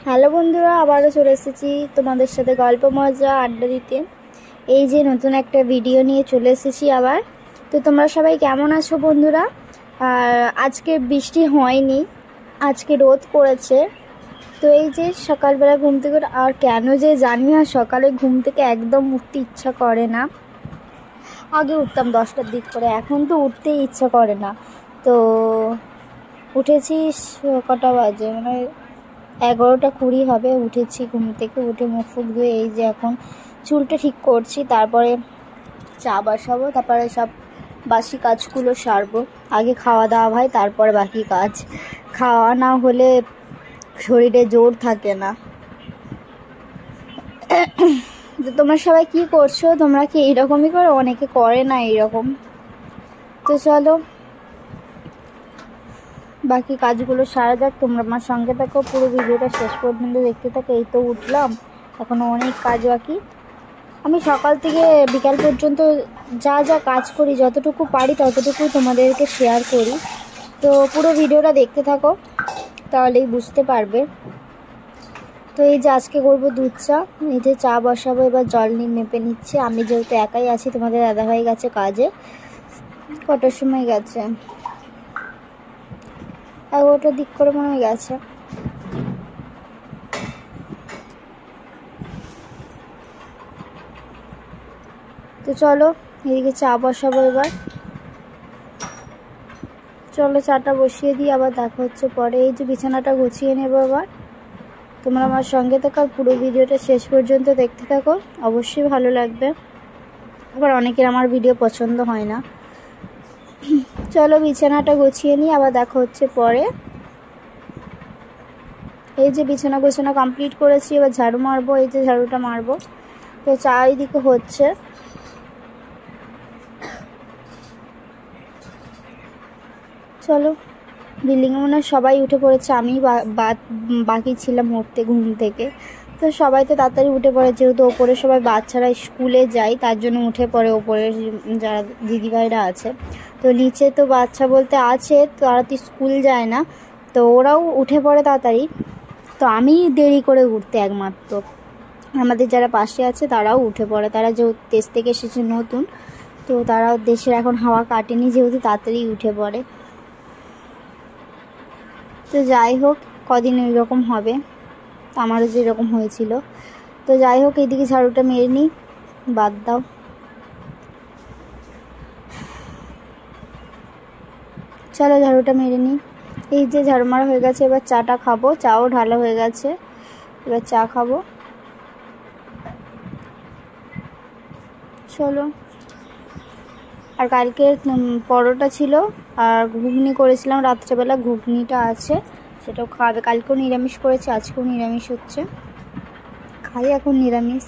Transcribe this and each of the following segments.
Hello বন্ধুরা, আবারও চলে এসেছি তোমাদের সাথে গল্প মজা আড্ডা দিতে। এই যে নতুন একটা ভিডিও নিয়ে চলে এসেছি আবার। তো তোমরা সবাই কেমন আছো বন্ধুরা? আর আজকে বৃষ্টি হয়নি, আজকে রোদ করেছে। তো এই যে সকালবেলা ঘুম থেকে আর কেন যে জানি না, সকালে ঘুম থেকে একদম উঠতে ইচ্ছা করে না। আগে উঠতাম 10টার দিক করে, এখন তো উঠতেই ইচ্ছা করে না। তো উঠেছি কটা বাজে, মানে 11টা 20 হবে। উঠেছি ঘুম থেকে, উঠে মুখ ফুক ধুয়ে এই যে এখন চুলটা ঠিক করছি, তারপরে চা বসাবো, তারপরে সব বাসি কাজগুলো সারবো। আগে খাওয়া দাওয়া হয়, তারপরে বাকি কাজ। খাওয়া না হলে শরীরে জোর থাকে না। তো তোমরা সবাই কি করছো? তোমরা কি এইরকমই করো? অনেকে করে না এইরকম। তো চলো বাকি কাজগুলো সারা যাক। তোমরা আমার সঙ্গে থাকো, পুরো ভিডিওটা শেষ পর্যন্ত দেখতে থাকো। এই তো উঠলাম, এখনও অনেক কাজ বাকি। আমি সকাল থেকে বিকাল পর্যন্ত যা যা কাজ করি, যতটুকু পারি ততটুকুই তোমাদেরকে শেয়ার করি। তো পুরো ভিডিওটা দেখতে থাকো, তাহলেই বুঝতে পারবে। তো এই যে আজকে করবো দুধ চা। এই যে চা বসাবো, এবার জল নিয়ে মেপে নিচ্ছে। আমি যেহেতু একাই আছি, তোমাদের দাদাভাই গেছে কাজে। কটার সময় গেছে? 11টার দিক করে মনে হয় গেছে। তো চলো এদিকে চা বসাবো এবার। চলো চাটা বসিয়ে দিই, আবার দেখা হচ্ছে পরে। এই যে বিছানাটা গুছিয়ে নেবো এবার। তোমরা আমার সঙ্গে থাকো, পুরো ভিডিওটা শেষ পর্যন্ত দেখতে থাকো, অবশ্যই ভালো লাগবে। আবার অনেকের আমার ভিডিও পছন্দ হয় না। চলো বিছানাটা গুছিয়ে নিই, আবার দেখা হচ্ছে পরে। এই যে বিছানা গোছানো কমপ্লিট করেছি, এবার ঝাড়ু মারবো। এই যে ঝাড়ুটা মারবো। তো চা এদিকে হচ্ছে। চলো, বিল্ডিংয়ে মনে হয় সবাই উঠে পড়েছে, আমি বাকি ছিলাম উঠতে ঘুম থেকে। তো সবাই তো তাড়াতাড়ি উঠে পড়ে, যেহেতু ওপরে সবাই বাচ্চারা স্কুলে যায়, তার জন্য উঠে পড়ে ওপরে যারা দিদিভাইরা আছে। তো নিচে তো বাচ্চা বলতে আছে, তারা তো স্কুল যায় না, তো ওরাও উঠে পড়ে তাড়াতাড়ি। তো আমি দেরি করে উঠতে একমাত্র। আমাদের যারা পাশে আছে তারাও উঠে পড়ে, তারা যে দেশ থেকে এসেছে নতুন, তো তারাও দেশের এখন হাওয়া কাটেনি, যেহেতু তাড়াতাড়ি উঠে পড়ে। তো যাই হোক, কদিন এরকম হবে, আমারও যেরকম হয়েছিল। তো যাই হোক, এইদিকে ঝাড়ুটা মেরে নিই, বাদ দাও। চলো ঝাড়ুটা মেরে নিই। এই যে ঝাড়ু মারা হয়ে গেছে, এবার চাটা খাবো। চাও ঢালা হয়ে গেছে, এবার চা খাবো। চলো। আর কালকে পরোটা ছিল আর ঘুগনি করেছিলাম রাত্রেবেলা, ঘুগনিটা আছে, সেটাও খাবে। কালকেও নিরামিষ করেছে, আজকেও নিরামিষ হচ্ছে, খাই এখন নিরামিষ।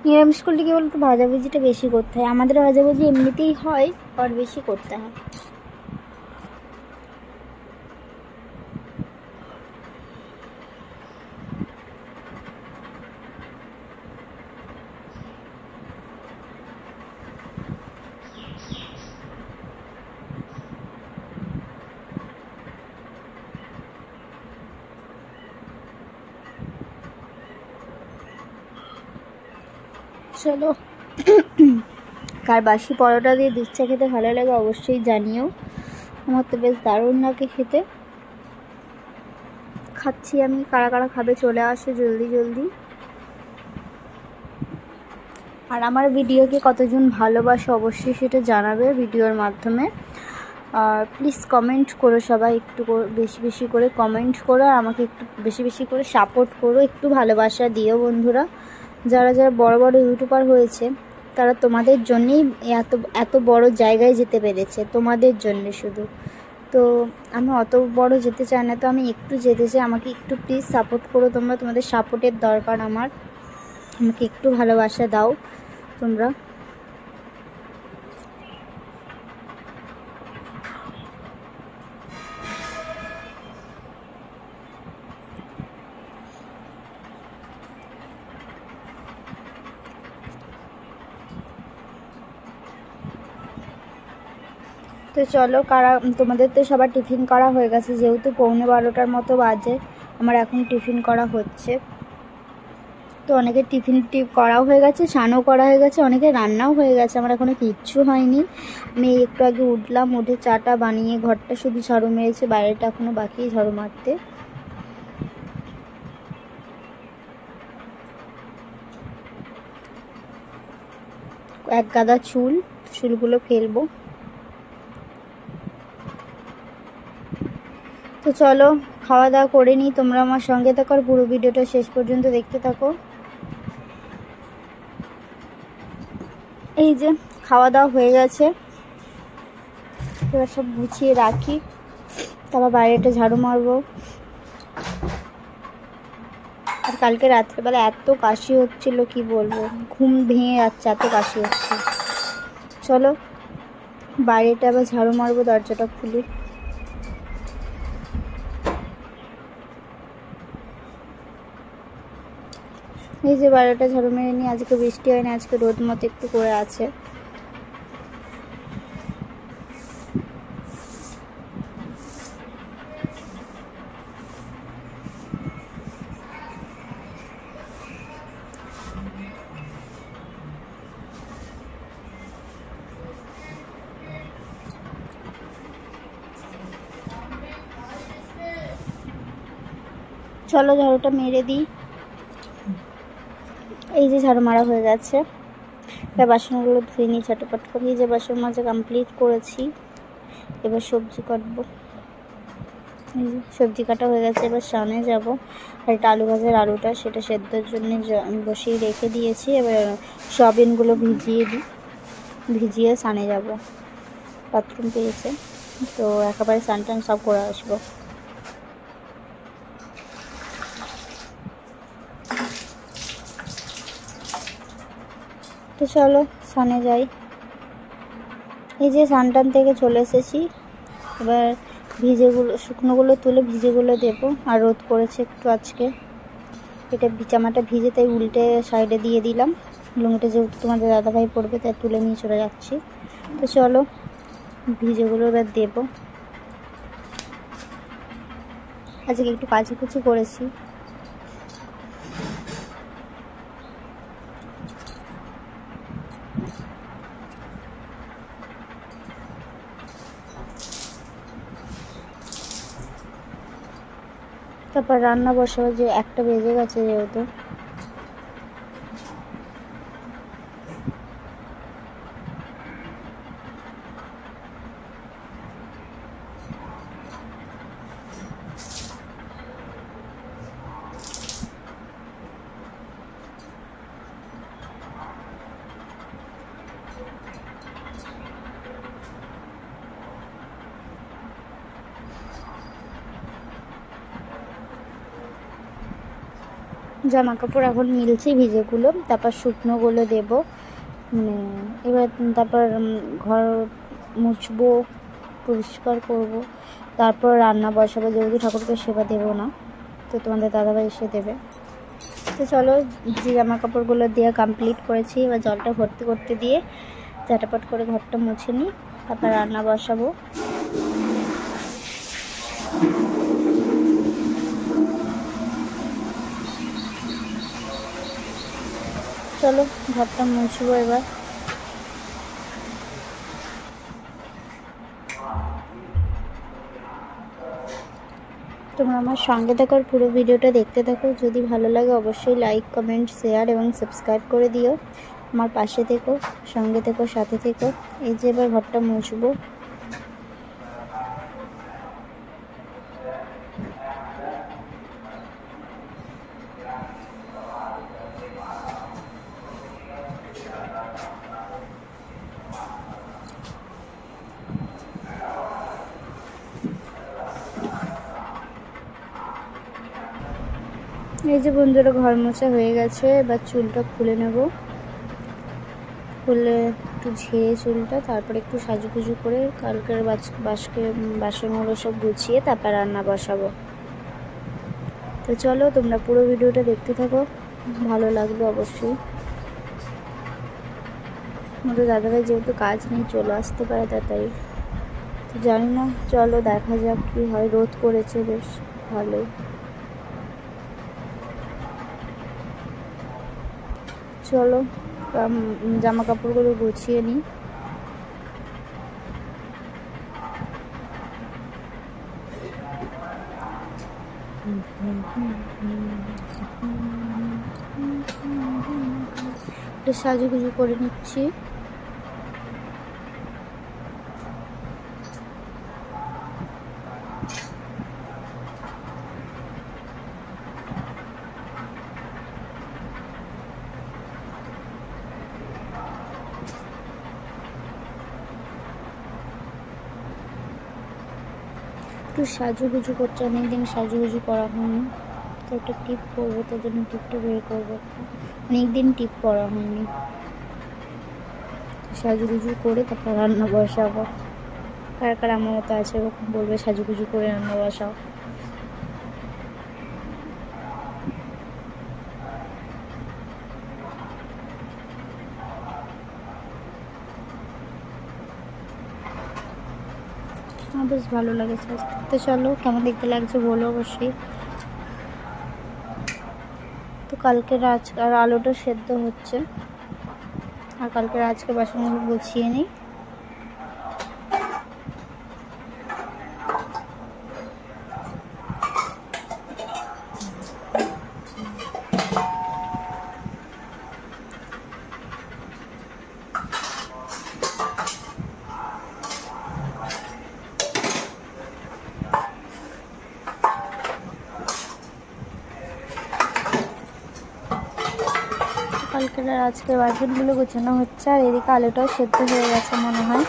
নিরামিষ করলে কি বলতো, ভাজাভুজিটা বেশি করতে হয়। আমাদের ভাজাভুজি এমনিতেই হয়, আর বেশি করতে হয়। চলো, কার বাসি পরোটা দিয়ে দুধ চা খেতে ভালো লাগে অবশ্যই জানিও। আমার তো বেশ দারুণ লাগে খেতে। খাচ্ছি আমি, কারা কারা খাবে চলে আসো জলদি জলদি। আর আমার ভিডিওকে কতজন ভালোবাসো অবশ্যই সেটা জানাবে ভিডিওর মাধ্যমে। আর প্লিজ কমেন্ট করো সবাই, একটু বেশি বেশি করে কমেন্ট করো, আর আমাকে একটু বেশি বেশি করে সাপোর্ট করো, একটু ভালোবাসা দিও বন্ধুরা। যারা যারা বড় বড় ইউটিউবার হয়েছে, তারা তোমাদের জন্যেই এত এত বড় জায়গায় যেতে পেরেছে, তোমাদের জন্য শুধু। তো আমি অত বড় যেতে চাই না, তো আমি একটু যেতে চাই। আমাকে একটু প্লিজ সাপোর্ট করো তোমরা, তোমাদের সাপোর্টের দরকার আমার। আমাকে একটু ভালোবাসা দাও তোমরা। তো তো চলো, কারা তোমাদের তো সবার টিফিন করা হয়ে গেছে, যেহেতু 11:15 মতো বাজে, আমার এখন টিফিন করা হচ্ছে। তো অনেকের টিফিন করাও হয়ে গেছে, স্নানও করা হয়ে গেছে, অনেকের রান্নাও হয়ে গেছে, আমার এখনও কিচ্ছু হয়নি। আমি একটু আগে উঠলাম, উঠে চাটা বানিয়ে ঘরটা শুধু ঝাড়ু মেরেছে, বাইরেটা এখনও বাকি ঝাড়ু মারতে। এক গাদা চুলগুলো ফেলবো। তো চলো খাওয়া দাওয়া করে নিই, তোমরা আমার সঙ্গে থাকো, পুরো ভিডিওটা শেষ পর্যন্ত দেখতে থাকো। এই যে খাওয়া দাওয়া হয়ে গেছে, এবার সব গুছিয়ে রাখি, তারপর বাইরেটা ঝাড়ু মারবো। আর কালকে রাত্রেবেলা এত কাশি হচ্ছিল কি বলবো, ঘুম ভেঙে যাচ্ছে, এত কাশি হচ্ছে। চলো বাইরেটা আবার ঝাড়ু মারবো, দরজাটা খুলি। এই যে বাইরেটা ঝাড়ু মেরে নিই, আজকে বৃষ্টি হয়নি, আজকে রোদ মতো একটু করে আছে। চলো ঝাড়ুটা মেরে দিই। এই যে ঝাড়ু মারা হয়ে গেছে, এবার বাসনগুলো ধুয়ে নিই ঝটপট করে। এই যে বাসন মাজা কমপ্লিট করেছি, এবার সবজি কাটবো। এই যে সবজি কাটা হয়ে গেছে, এবার স্নানে যাব। আর এটা আলু ভাজার আলুটা, সেটা সেদ্ধর জন্য বসিয়ে রেখে দিয়েছি। এবার সয়াবিনগুলো ভিজিয়ে স্নানে যাব। বাথরুম পেয়েছে, তো একেবারে স্নান টান সব করে আসবো। তো চলো স্নানে যাই। এই যে স্নান টান থেকে চলে এসেছি, এবার শুকনোগুলো তুলে ভিজেগুলো দেবো। আর রোদ করেছে একটু আজকে, এটা জামাটা ভিজে তাই উল্টে সাইডে দিয়ে দিলাম। লুঙ্গিটা যেহেতু তোমাদের দাদাভাই পড়বে তাই তুলে নিয়ে চলে যাচ্ছি। তো চলো ভিজেগুলো এবার দেবো। আজকে একটু কাচাকুচি করেছি। তারপর রান্না বসাবো, যে 1টা বেজে গেছে যেহেতু। জামা কাপড় এখন মিলছে ভিজেগুলো, তারপর শুকনোগুলো দেবো। এবার তারপর ঘর মুছবো, পরিষ্কার করব, তারপর রান্না বসাবো। যেহেতু ঠাকুরকে সেবা দেবো না, তো তোমাদের দাদাভাই এসে দেবে। তো চলো যে জামা কাপড়গুলো দিয়ে কমপ্লিট করেছি, এবার জলটা ভর্তি করতে দিয়ে ঝটাপট করে ঘরটা মুছে নিই, তারপর রান্না বসাবো। চলো ঘরটা মুছবো এবার। তোমরা আমার সঙ্গে থাকার পুরো ভিডিওটা দেখতে থাকো, যদি ভালো লাগে অবশ্যই লাইক কমেন্ট শেয়ার এবং সাবস্ক্রাইব করে দিও। আমার পাশে থেকো, সঙ্গে থেকো, সাথে থেকো। এই যে এবার ঘরটা মুছবো। এই যে বন্ধুরা ঘর মোছা হয়ে গেছে, এবার চুলটা খুলে নেব। খুলে একটু ঝেড়ে চুলটা, তারপরে একটু সাজুগুজু করে কালকের বাসনগুলো সব গুছিয়ে তারপর রান্না বসাবো। তো চলো তোমরা পুরো ভিডিওটা দেখতে থাকো, ভালো লাগবে অবশ্যই। আমাদের দাদাভাই যেহেতু কাজ নেই চলে আসতে পারে তাড়াতাড়ি। তো জানি না, চলো দেখা যাক কি হয়। রোদ করেছে বেশ ভালোই। চলো জামা কাপড়গুলো গুছিয়ে নিই। একটু সাজুগুজু করে নিচ্ছি। একটু সাজুগুজু করছে, অনেকদিন সাজুগুজু করা হয়নি, তো একটা টিপ করবো, তার জন্য টিপটা বের করবো। অনেকদিন টিপ করা হয়নি। সাজুগুজু করে তারপর রান্না বসাবো। কার কার আমার মতো আছে ওরকম বলবে, সাজুগুজু করে রান্না বসাও। আমার বেশ ভালো লাগে সাজতে। তো চলো কেমন দেখতে লাগছে বলো অবশ্যই। তো কালকের আর আলুটা সেদ্ধ হচ্ছে, আর কালকের আজকে বাসনগুলো গুছিয়ে নিই। কালকের আর আজকে বাসনগুলো গোছানো হচ্ছে, আর এদিকে আলুটাও সেদ্ধ হয়ে গেছে মনে হয়।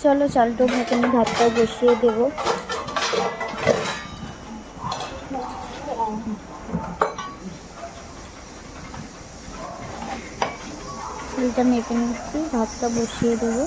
চলো চালটা ভেজে নিয়ে ভাতটাও বসিয়ে দেবো। চালটা মেপে নিচ্ছি, ভাতটা বসিয়ে দেবো।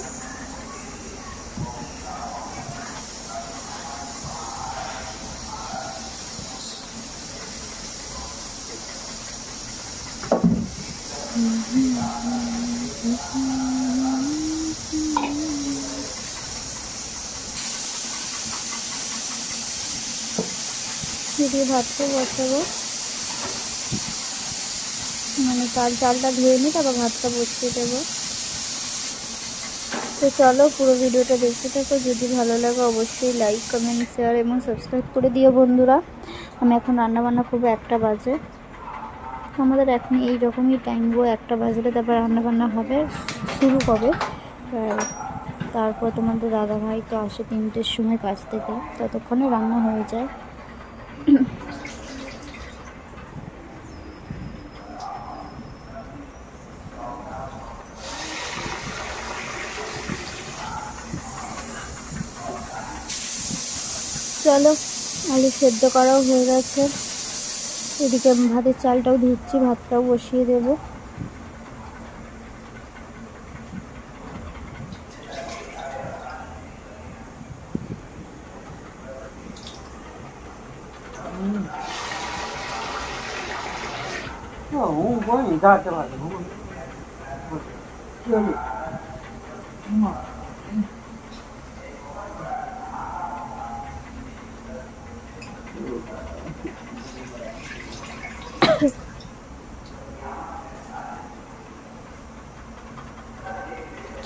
দিয়ে ভাতটা বসাবো, মানে তার চালটা ধুয়ে নিই, তারপর ভাতটা বসিয়ে দেবো। তো চলো পুরো ভিডিওটা দেখতে থাকো, যদি ভালো লাগে অবশ্যই লাইক কমেন্ট শেয়ার এবং সাবস্ক্রাইব করে দিও বন্ধুরা। আমি এখন রান্নাবান্না করবো, 1টা বাজে। আমাদের এখন এইরকমই টাইম গো, 1টা বাজলে তারপর রান্নাবান্না হবে, শুরু হবে। তারপর তোমাদের দাদাভাই তো আসে 3টের সময় কাজ থেকে, ততক্ষণে রান্না হয়ে যায়। চলো আলু সেদ্ধ করাও হয়ে গেছে, এদিকে ভাতের চালটাও ধুচ্ছি, ভাতটাও বসিয়ে দেবো।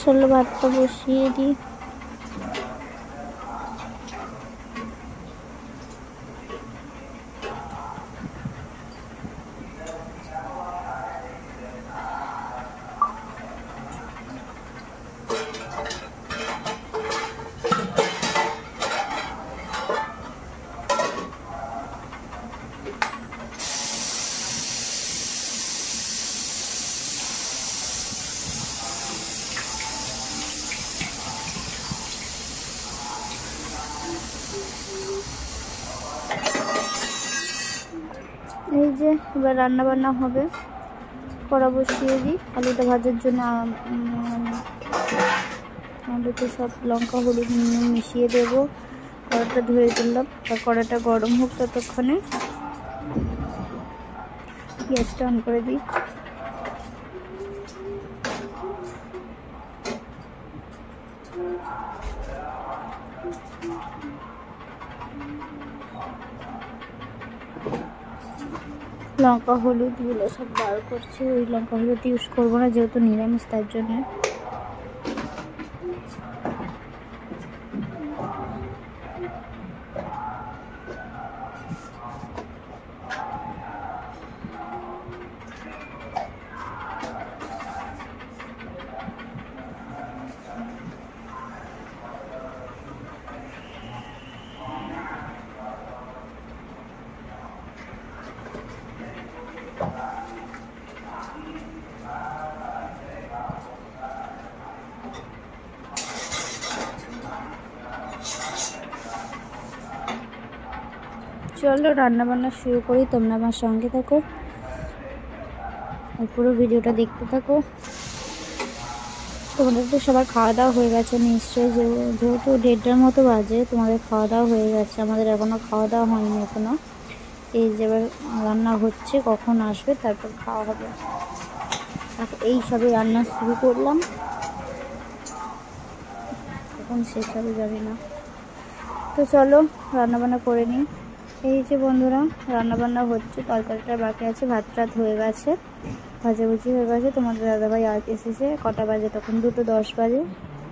চলো ভাতটা বসিয়ে দিই। এই যে এবার রান্না বান্না হবে, কড়া বসিয়ে দিই। আলুটা ভাজার জন্য আলুতে সব লঙ্কা হলুদ নুন মিশিয়ে দেবো, কড়াটা ধুয়ে দিলাম, কড়াটা গরম হোক ততক্ষণে গ্যাসটা অন করে দিই। লঙ্কা হলুদগুলো সব বার করছি, ওই লঙ্কা হলুদ ইউজ করবো না যেহেতু নিরামিষ, তার জন্য। চলো রান্না বান্না শুরু করি, তোমরা আমার সঙ্গে থাকো আর পুরো ভিডিওটা দেখতে থাকো। তোমাদের তো সবার খাওয়া দাওয়া হয়ে গেছে নিশ্চয়ই, যেহেতু 1:30টার মতো বাজে, তোমাদের খাওয়া দাওয়া হয়ে গেছে, আমাদের এখনও খাওয়া দাওয়া হয়নি এখনও। এই যে এবার রান্না হচ্ছে, কখন আসবে তারপর খাওয়া হবে। এই সবে রান্না শুরু করলাম, কখন শেষ হবে জানি না। তো চলো রান্নাবান্না করে নিই। এই যে বন্ধুরা রান্নাবান্না হচ্ছে, তরকারিটা বাকি আছে, ভাত টাত হয়ে গেছে, ভাজাভুজি হয়ে গেছে। তোমাদের দাদাভাই এসেছে কটা বাজে, তখন 2:10 বাজে,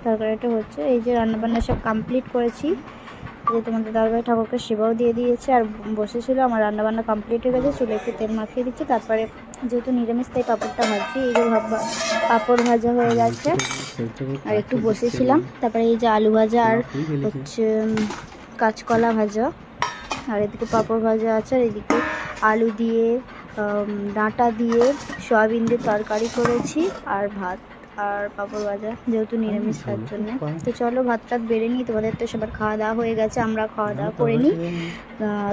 তরকারিটা হচ্ছে। এই যে রান্নাবান্না সব কমপ্লিট করেছি, যে তোমাদের দাদাভাই ঠাকুরকে সেবাও দিয়ে দিয়েছে আর বসেছিল। আমার রান্নাবান্না কমপ্লিট হয়ে গেছে, চুলে একটু তেল মাখিয়ে দিচ্ছি, তারপরে যেহেতু নিরামিষ তাই পাঁপড়টা ভাজছি। এই যে পাঁপড় ভাজা হয়ে গেছে আর একটু বসেছিলাম। তারপরে এই যে আলু ভাজা আর হচ্ছে কাঁচকলা ভাজা, আর এদিকে পাঁপড় ভাজা আছে, আর এদিকে আলু দিয়ে ডাঁটা দিয়ে সয়াবিন দিয়ে তরকারি করেছি, আর ভাত আর পাঁপড় ভাজা, যেহেতু নিরামিষ তার জন্য। তো চলো ভাত টাত বেড়ে নিই। তোমাদের তো সবার খাওয়া দাওয়া হয়ে গেছে, আমরা খাওয়া দাওয়া করে নিই।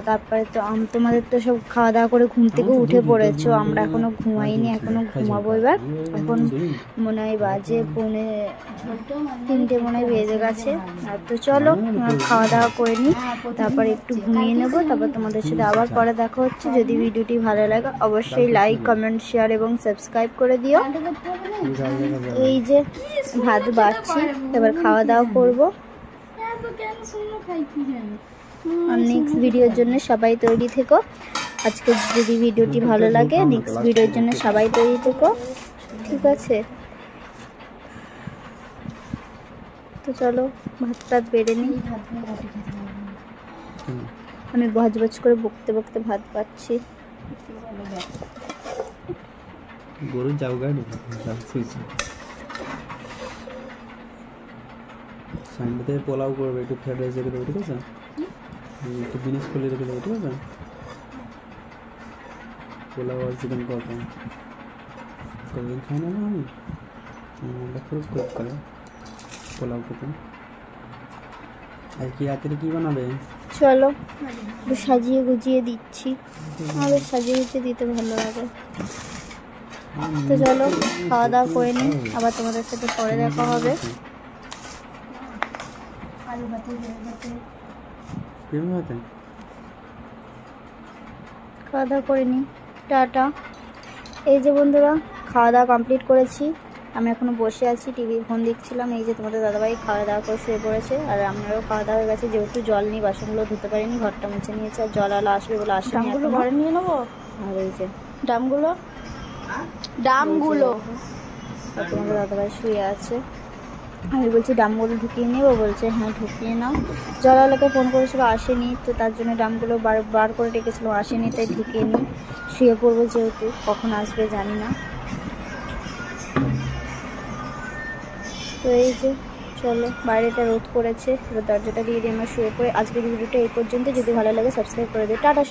তারপরে তো তোমাদের তো সব খাওয়া দাওয়া করে ঘুম থেকে উঠে পড়েছো, আমরা এখনও ঘুমাইনি, এখনও ঘুমাবো। এবার এখন মনে হয় বাজে 2:30 মনে হয় বেজে গেছে। আর তো চলো খাওয়া দাওয়া করে নিই, তারপর একটু ঘুমিয়ে নেবো, তারপর তোমাদের সাথে আবার পরে দেখা হচ্ছে। যদি ভিডিওটি ভালো লাগে অবশ্যই লাইক, কমেন্ট, শেয়ার এবং সাবস্ক্রাইব করে দিও। এই যে ভাত বাড়ছি, এবার খাওয়া দাওয়া করবো। আর নেক্সট ভিডিওর জন্য সবাই তৈরি থেকো। আজকে যদি ভিডিওটি ভালো লাগে নেক্সট ভিডিওর জন্য সবাই তৈরি থেকো, ঠিক আছে? তো চলো ভাত টাত বেড়ে নিই। আমি ভাজ করে বকতে বকতে ভাত পাচ্ছি। গরু যাও গাড়ি সানডেতে পোলাও করবে, একটু ফ্রাইড রাইস রেখে দেবো, ঠিক আছে? একটু বিনিস করলে রেখে দেবো, ঠিক আছে? পোলাও আর চিকেন করবো, কতদিন খাই না আমি খুব করে পোলাও করতে। আর কি রাত্রে কি বানাবে? চলো একটু সাজিয়ে গুজিয়ে দিচ্ছি, আমাদের সাজিয়ে গুজিয়ে দিতে ভালো লাগে। তো চলো খাওয়া দাওয়া করে নিই, আবার তোমাদের সাথে পরে দেখা হবে। খাওয়া দাওয়া করে নিই, টাটা। এই যে বন্ধুরা খাওয়া দাওয়া কমপ্লিট করেছি, আমি এখনো বসে আছি, টিভি ফোন দেখছিলাম। এই যে তোমাদের দাদাভাই খাওয়া দাওয়া করে শুয়ে পড়েছে, আর আমরাও খাওয়া দাওয়া হয়ে গেছে। যেহেতু জল নিয়ে বাসনগুলো ধুতে পারিনি, ঘরটা মুছে নিয়েছে, আর জল আলো আসবে বলে আসে, ডামগুলো ঘরে নিয়ে নেবো। আর এই যে ডামগুলো তোমাদের দাদাভাই শুয়ে আছে, আমি বলছি ডামগুলো ঢুকিয়ে নেবো, বলছে হ্যাঁ ঢুকিয়ে নাও। জলালাকে ফোন করেছিল, আসেনি, তো তার জন্য ডামগুলো বার করে রেখেছিলাম, আসেনি, তাই ঢুকিয়ে নিই। শুয়ে পড়বো, যেহেতু কখন আসবে জানি না। তো এই যে চলো বাইরেটা রোদ করেছে, এবার দরজাটা দিয়ে আমরা শুয়ে পড়ে। আজকের ভিডিওটা এই পর্যন্ত, যদি ভালো লাগে সাবস্ক্রাইব করে দিও, টাটা।